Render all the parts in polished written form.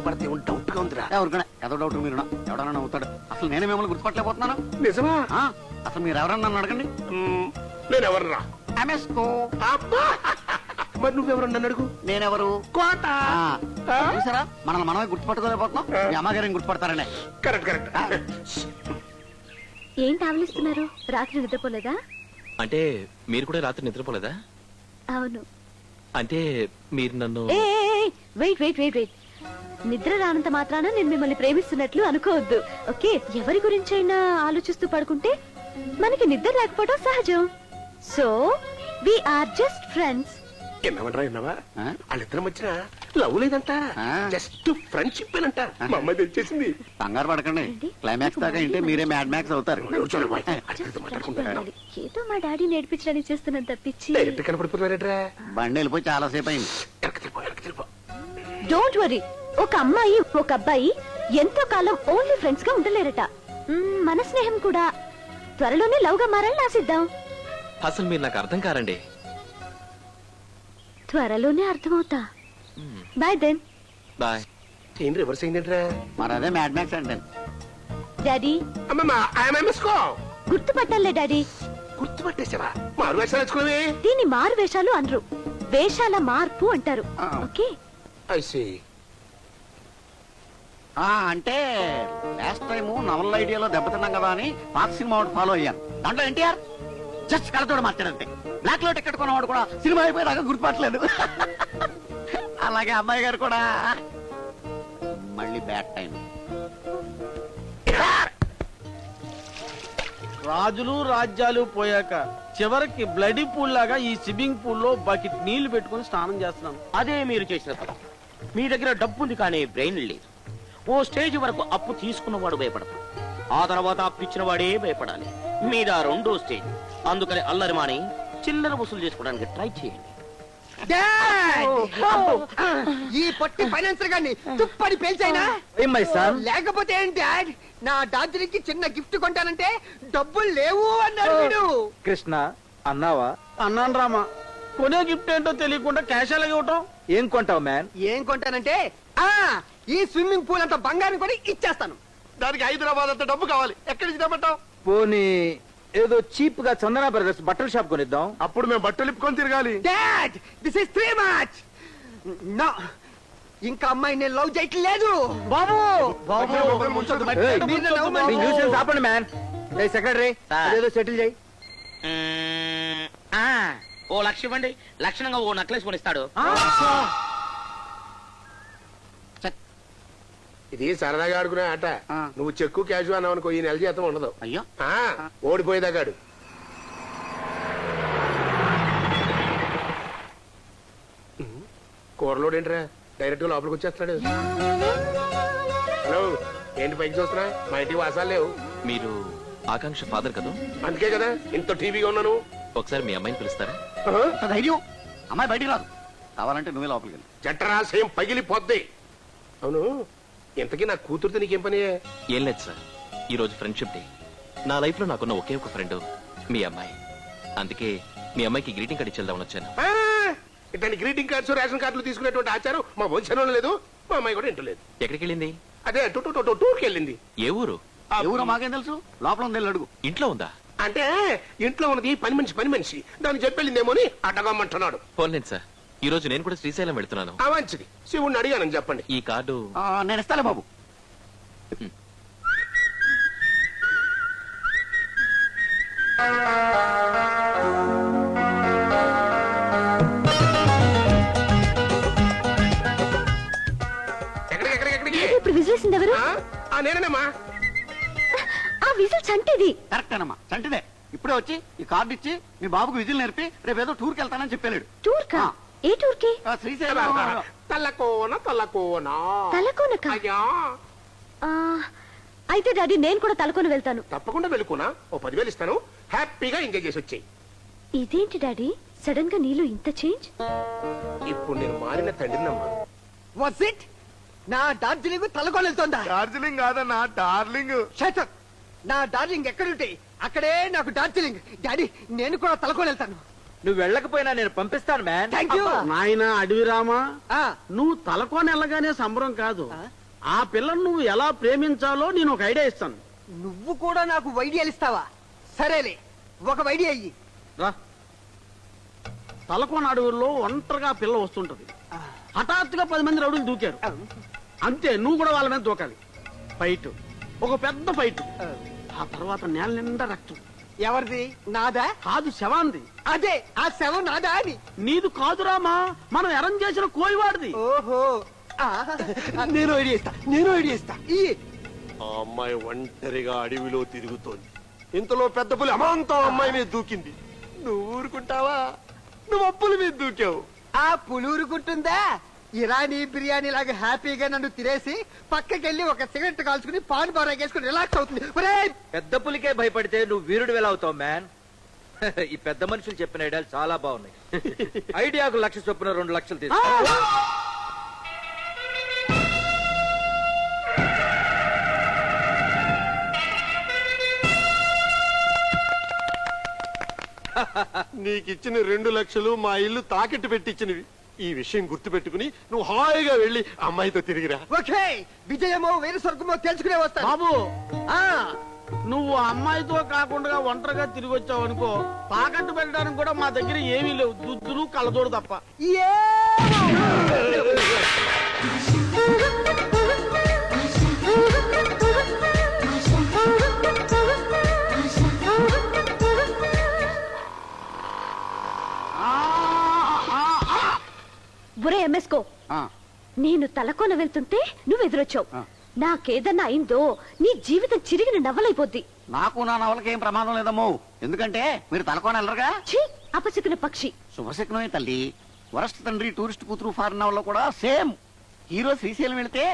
గుర్తుపడితే doubt గా ఉందిరా. ఎవరికైనా ఏదో డౌట్ మీరు ఎవడన్నా నవ్వుతాడు. అసలు నేనే మిమ్మల్ని గుర్తుపట్టలేకపోతున్నాను. నిజమా? అసలు మీరు ఎవరన్నా నన్ను అడగండి. నేను ఎవర్రా? ఎంఎస్కో. మరి నువ్వెవరు నన్ను అడుగు. నేనెవరు? కోట. చూసారా మనల్ని మనమే గుర్తుపట్టుకోలేకపోతున్నాం. మీ అమ్మగారిని గుర్తుపడతారండి. Correct correct. ఏంటి ఆవలిస్తున్నారు? రాత్రి నిద్రపోలేదా? అంటే మీరు కూడా రాత్రి నిద్రపోలేదా? అవును. అంటే మీరు నన్ను వెయిట్ వెయిట్ వెయిట్ వెయిట్ నిద్ర రానంత మాత్రాన నేను మిమ్మల్ని ప్రేమిస్తున్నట్లు అనుకోవద్దు. ఓకే, ఎవరి గురించైనా ఆలోచిస్తూ పడుకుంటే మనకి నిద్ర రాకపోవడం సహజం. So we are just friends. విన్నావా విన్నావా? వాళ్ళిద్దరం వచ్చిన లవ్ లేదంట, జస్ట్ ఫ్రెండ్షిప్ అంట. మా అమ్మాయి తెచ్చేసింది. కంగారు పడకండి. క్లైమాక్స్ దాకా ఇంటే మీరే మ్యాడ్ మ్యాక్స్ అవుతారు. ఏదో మా డాడీ నేర్పించడానికి చేస్తున్నాను తప్పించి. కనపడిపోతున్నారేట్రా? బండి వెళ్ళిపోయి చాలా సేపు అయింది. Don't worry. ఒక అమ్మాయి ఒక అబ్బాయి ఎంతో కాలం ఓన్లీ ఫ్రెండ్స్ గా ఉండలేరట. మన స్నేహం కూడా త్వరలోనే లవ్ గా మారాలని ఆశిద్దాం. అసలు మీరు నాకు అర్థం కారండి. త్వరలోనే అర్థమవుతా. Bye then. బాయ్. ఏం రివర్స్ అయిందేంట్రా? మరి అదే మ్యాడ్ మ్యాక్స్ అంటే. డాడీ గుర్తుపట్టాలే డాడీ. గుర్తుపట్టేసావా? మారు వేషాలు వేసుకున్నావే. దీన్ని మారు వేషాలు అనరు, వేషాల మార్పు అంటారు. ఓకే. I see. అంటే లాస్ట్ టైం నవల్ ఐడియాలో దెబ్బతిన్నాం కదా అని పాత సినిమా ఒకటి ఫాలో అయ్యాను. దాంట్లో ఎన్టీఆర్ జస్ట్ కళ్ళతోడు మార్చాడంతే. బ్లాక్ లో టికెట్ కొన్నవాడు కూడా సినిమా అయిపోయేదాకా గుర్తుపట్టలేదు. అలాగే అమ్మాయి గారు కూడా మళ్ళీ బ్యాడ్ టైం. రాజులు రాజ్యాలు పోయాక చివరికి బ్లడీ పూల్ లాగా ఈ స్విమ్మింగ్ పూల్ లో బకెట్ నీళ్లు పెట్టుకుని స్నానం చేస్తున్నాను. అదే మీరు చేసిన తప్పు. మీ దగ్గర డబ్బు ఉంది కానీ బ్రెయిన్ లేదు. ఓ స్టేజ్ వరకు అప్పు తీసుకున్నవాడు భయపడతాడు, ఆ తర్వాత అప్పు ఇచ్చిన వాడే భయపడాలి. మీద రెండో స్టేజ్. అందుకని అల్లరి మాని చిల్లర వసూలు చేసుకోవడానికి ట్రై చేయండి. ఈ పొట్టి ఫైనాన్సర్ గారిని తుప్పని పేల్చైనా లేకపోతే ఏం డాడ్? నా డార్జిలింగ్ చిన్న గిఫ్ట్ కొంటానంటే డబ్బులు లేవు అన్నాడు వీడు. కృష్ణ అన్నావా? అన్నాను రామా. కొనే గిఫ్ట్ ఏంటో తెలియకుండా క్యాష్ అలాగే ఇవ్వటం. ఏం కొంటావు మ్యాన్? ఏం కొంటానంటే ఈ స్విమ్మింగ్ పూల్ అంత బంగారం కొని ఇచ్చేస్తాను. దానికి హైదరాబాద్ అంత డబ్బు కావాలి. ఎక్కడి నుంచి తెమ్మంటావు? పోనీ ఏదో చీప్ గా చందన బ్రదర్స్ బట్టల షాప్ కొనిద్దాం. అప్పుడు మేము బట్టలు ఇప్పుకొని తిరగాలి. Dad this is too much. No, ఇంకా అమ్మాయి నేను లవ్ చేయట్లేదు. బాబు ఆపండి మ్యాన్. సెక్రటరీ ఏదో సెటిల్ చేయి. ఓ లక్ష ఇవ్వండి, లక్షణంగా ఓ నక్లెస్ కొనిస్తాడు. ఇది సరదాగా ఆడుకునే ఆట. నువ్వు చెక్కు క్యాష్ అన్నావు అనుకో, ఈ నెల జీతం ఉండదు. అయ్యో, ఓడిపోయేదాకాడు. కూరలోడేంట్రా డైరెక్ట్ గా లోపలికి వచ్చేస్తున్నాడు. హలో, ఏంటి పైకి చూస్తున్నా? మా ఇంటికి వాసాలు లేవు. మీరు ఆకాంక్ష ఫాదర్ కదా? అందుకే కదా ఇంత టీవీగా ఉన్నాను. ఒకసారి మీ అమ్మాయిని పిలుస్తారా? ధైర్యం. అమ్మాయి బయటికి రాదు. కావాలంటే నువ్వే లోపలికి వెళ్ళి. జఠరాశయం పగిలిపోద్ది. అవును, ఇంతకీ నా కూతురుతో నీకేం పని? ఏం లేదు సార్, ఈ రోజు ఫ్రెండ్షిప్ డే. నా లైఫ్ లో నాకున్న ఒకే ఒక ఫ్రెండ్ మీ అమ్మాయి. అందుకే మీ అమ్మాయికి గ్రీటింగ్ కార్డ్ ఇచ్చేద్దామని వచ్చాను. ఇట్లాంటి గ్రీటింగ్ కార్డ్స్ రేషన్ కార్డులు తీసుకునేటువంటి ఆచారం మా వంశంలో లేదు. మా అమ్మాయి కూడా ఇంటూ లేదు. ఎక్కడికి వెళ్ళింది? అదే టూర్కి వెళ్ళింది. ఏ ఊరు? ఎవరో మాకేం తెలుసు. లోపల ఉంది, అడుగు. ఇంట్లో ఉందా? అంటే ఇంట్లో ఉన్నది పని మనిషి దాన్ని చెప్పెళ్ళిందేమో అని అడగమంటున్నాడు. పోన్లేదు సార్, ఈ రోజు నేను కూడా శ్రీశైలం వెళ్తున్నాను. మంచిది, శివుణ్ణి అడిగానని చెప్పండి. ఈ కార్డు నేను ఇస్తాలే బాబు. ఇప్పుడు విజిలేసింది ఎవరు? నేనేనమ్మా. ఆ విజిల్ చంటిది. కరెక్టేనమ్మా, చంటిదే. ఇప్పుడే వచ్చి ఈ కార్డు ఇచ్చి మీ బాబుకు విజిల్ నేర్పి రేపు ఏదో టూర్కి వెళ్తానని చెప్పాడు. టూర్ కా? ఏ టూర్ కి? శ్రీశైలం. తలకోనకా? అయితే డాడీ నేను కూడా తలకొని వెళ్తాను. తప్పకుండా వెళ్ళుకోనా. ఓ 10,000 ఇస్తాను, హ్యాపీగా ఎంజాయ్ చేసి వచ్చేయి. ఇదేంటి డాడీ సడన్ గా నీలో ఇంత చేంజ్? ఇప్పుడు నేను మారిన తండ్రినమ్మా. What's it? నా డార్జిలింగ్ తలకొని వెళ్తుందా? డార్జిలింగ్ కాదన్నా, డార్లింగ్. Shut up. నా డార్లింగ్ ఎక్కడుంటే అక్కడే నాకు డార్జిలింగ్. డాడీ నేను కూడా తలకొని వెళ్తాను. నువ్వు వెళ్ళకపోయినా నేను పంపిస్తాను మ్యాన్. Thank you. నాయన అడవిరామా, ఆ, నువ్వు తలకోని వెళ్ళగానే సంబరం కాదు. ఆ పిల్లను నువ్వు ఎలా ప్రేమించాలో నేను ఒక ఐడియా ఇస్తాను. నువ్వు కూడా నాకు వైడియాలు ఇస్తావా? సరేలే, ఒక వైడియా అయ్యి. రా. తలకోన అడవుల్లో ఒంటరిగా పిల్ల వస్తుంటది. హఠాత్తుగా 10 మంది రౌడీలు దూకారు. అంతే, నువ్వు కూడా వాళ్ళ మీద దూకాలి. ఫైట్, ఒక పెద్ద ఫైట్. ఆ తర్వాత నేల నిండా రక్తం. ఎవరిది? నాదా? కాదు, శవాంది. అదే, ఆ శవం నాదా అని. నీదు కాదురామా, మనం అరేంజ్ చేసిన కోయివాడిది. ఓహో, నేను ఐడియా ఇస్తా, నేను ఐడియా ఇస్తా. ఆ అమ్మాయి ఒంటరిగా అడవిలో తిరుగుతోంది. ఇంతలో పెద్ద పులి అమాంతం అమ్మాయి మీద దూకింది. నువ్వు ఊరుకుంటావా? నువ్వు అప్పుల మీద దూకావు. ఆ పులూరుకుంటుందా? ఇరానీ బిర్యానీ లాగా హ్యాపీగా నన్ను తినేసి పక్కకెళ్ళి ఒక సిగరెట్ కాల్చుకుని పాన్ బారాగేసుకుని రిలాక్స్ అవుతుంది. ఒరేయ్, పెద్ద పులికే భయపడితే నువ్వు వీరుడు ఎలా అవుతావు మ్యాన్? ఈ పెద్ద మనుషులు చెప్పిన ఐడియాలు చాలా బాగున్నాయి. ఐడియాకు 1,00,000 చొప్పున 2,00,000 తీసుకో. నీకిచ్చిన 2 లక్షలు మా ఇల్లు తాకట్టు పెట్టించినవి. ఈ విషయం గుర్తు పెట్టుకుని నువ్వు హాయిగా వెళ్ళి అమ్మాయితో తిరిగిరా. ఓకే, విజయమో వేరు స్వర్గమో తెలుసుకునే వస్తాను. బాబు, నువ్వు అమ్మాయితో కాకుండా ఒంటరిగా తిరిగి వచ్చావు అనుకో, తాకట్టు పెట్టడానికి కూడా మా దగ్గర ఏమీ లేవు, దుద్దులు కళ్ళజోడు తప్ప. ఒరే ఎంఎస్కో, నేను తలకోన వెళ్తుంటే నువ్వు ఎదురొచ్చావు. నాకేదన్నా అయిందో నీ జీవితం చిరిగిన నవ్వలైపోద్ది. నాకు నా నవలకి ఏం ప్రమాదం లేదమ్మో, ఎందుకంటే మీరు తలకోన వెళ్ళరుగా. ఛీ, అపశకున పక్షి. శుభశకునమే తల్లి. వరస్ట్ తండ్రి టూరిస్ట్ కూతురు ఫారెన్ నవల్లో కూడా సేమ్. హీరో శ్రీశైలం వెళితే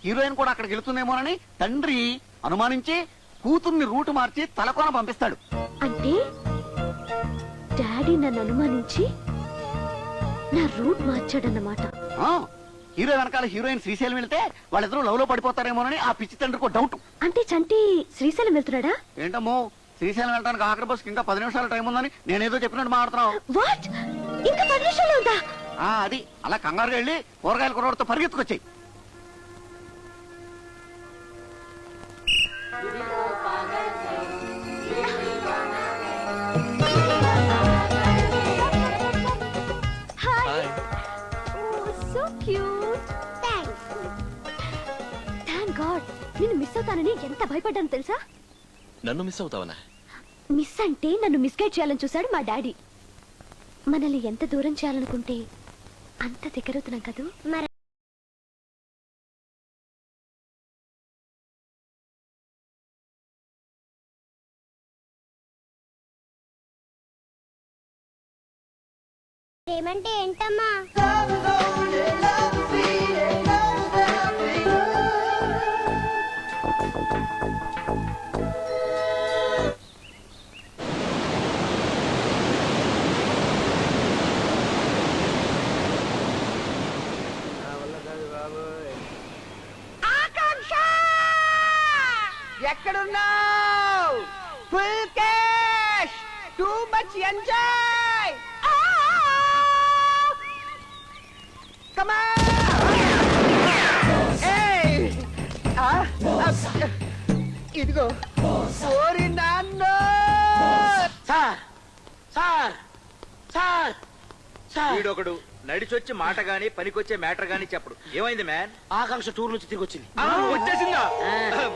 హీరోయిన్ కూడా అక్కడికి వెళుతుందేమోనని తండ్రి అనుమానించి కూతుర్ని రూటు మార్చి తలకోన పంపిస్తాడు. అంటే డాడీ నన్ను అనుమానించి నా రూట్ మార్చాడన్నమాట. హీరో వెనకాల హీరోయిన్ శ్రీశైలం వెళితే వాళ్ళిద్దరూ లవ్ లో పడిపోతారేమోనని ఆ పిచ్చి తండ్రికి డౌట్. అంటే చంటి శ్రీశైలం వెళ్తున్నాడా? ఏంటమ్మో, శ్రీశైలం వెళ్ళడానికి ఆఖరి బస్కి ఇంకా 10 నిమిషాల టైం ఉందని నేనేదో చెప్పినట్టు మాట్లాడుతున్నావు. వాట్, ఇంకా 10 నిమిషాలు ఉందా? అది అలా కంగారుగా వెళ్ళి కూరగాయల కొరవడితో పరిగెత్తుకొచ్చాయి. Hi. Oh so cute. Thanks. Thank God. నిన్ను మిస్ అవుతానని ఎంత భయపడ్డాను తెలుసా? నన్ను మిస్ అవుతావనా? మిస్ అంటే నన్ను మిస్గైడ్ చేయాలని చూశాడు మా డాడీ. మనల్ని ఎంత దూరం చేయాలనుకుంటే అంత దగ్గరవుతున్నాం కదూ. మరి ఏమంటే ఏంటమ్మా? ఎక్కడున్నావు? Full cash, too much enjoy. Come on! Hey! ఇదిగో ఓరి నాన్న. సార్ సార్ సార్ సార్, వీడొకడు నడిచొచ్చి మాట గాని పనికొచ్చే మ్యాటర్ గాని చెప్పడు. ఏమైంది మ్యాన్? ఆకాంక్ష టూర్ నుంచి తిరిగి వచ్చింది. వచ్చేసిందా?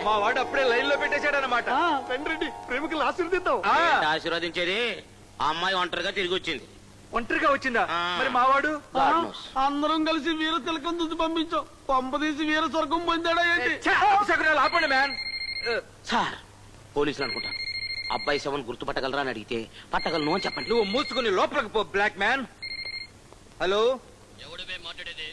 మా వాడు అప్పుడే లైన్ లో పెట్టేశాడన్నమాట. రండి, ప్రేమికులు ఆశీర్వదిద్దాం. ఆశీర్వదించేది ఆ అమ్మాయి ఒంటరిగా తిరిగి వచ్చింది. ఒంటరిగా వచ్చిందా? మరి మావాడు? అందరం కలిసి వీర తిలకం దుద్దు పంపించాం. పంపదీసి వీర స్వర్గం పొందాడా ఏంటి? ఆపండి మ్యాన్. సార్, పోలీసులు అనుకుంటాను. అబ్బాయి శవం గుర్తుపట్టగలరా అని అడిగితే పట్టగలను అని చెప్పండి. నువ్వు మూసుకుని లోపలికి పో బ్లాక్ మ్యాన్. హలో, ఎవడమే మాట్లాడేది?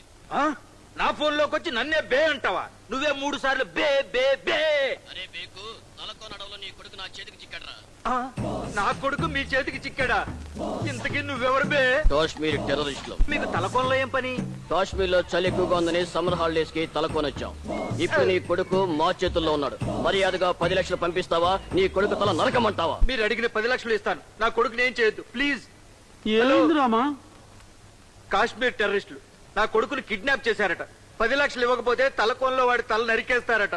నా ఫోన్ లోకి వచ్చి నన్నే బే అంటావా? నువ్వే 3 సార్లు బే బే బే. అరే బేకు, తలకోనడవలో నీ కొడుకు నా చేతికి చిక్కడరా. నా కొడుకు మీ చేతికి చిక్కాడా? ఇంతకీ నువ్వెవరు బే? కాశ్మీర్ టెర్రరిస్టులు. మీకు తలకోనలో ఏం పని? కాశ్మీర్ లో చలి ఎక్కువగా ఉందని సమ్మర్ హాలిడేస్ కి తలకోనొచ్చాం. ఇప్పుడు నీ కొడుకు మా చేతుల్లో ఉన్నాడు. మర్యాదగా 10 లక్షలు పంపిస్తావా? నీ కొడుకు తల నరకమంటావా? మీరు అడిగిన 10 లక్షలు ఇస్తాను. నా కొడుకు నేను చేయొద్దు ప్లీజ్. ఏమైంది రామా? కాశ్మీర్ టెర్రరిస్టులు నా కొడుకుని కిడ్నాప్ చేశారట. 10 లక్షలు ఇవ్వకపోతే తలకోనలో వాడి తల నరికేస్తారట.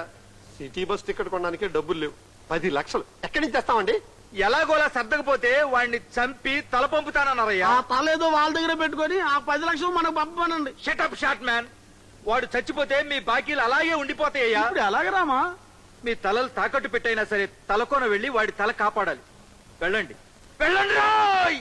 సిటీ బస్ టికెట్ కొనడానికి డబ్బులు లేవు. 10 లక్షలు ఎక్కడి నుంచి తెస్తామండి? ఎలాగోలా సర్దకపోతే వాడిని చంపి తల పంపుతానన్నారయ్యా. ఆ తలేదో వాళ్ళ దగ్గర పెట్టుకొని ఆ 10 లక్షలు మనకు పంపనండి. Shut up shot man. వాడు చచ్చిపోతే మీ బాకీలు అలాగే ఉండిపోతాయ్యా. ఇప్పుడు ఎలాగ రామా? మీ తలలు తాకట్టు పెట్టైనా సరే తలకోన వెళ్ళి వాడి తల కాపాడాలి. వెళ్ళండి వెళ్ళండి రాయ్.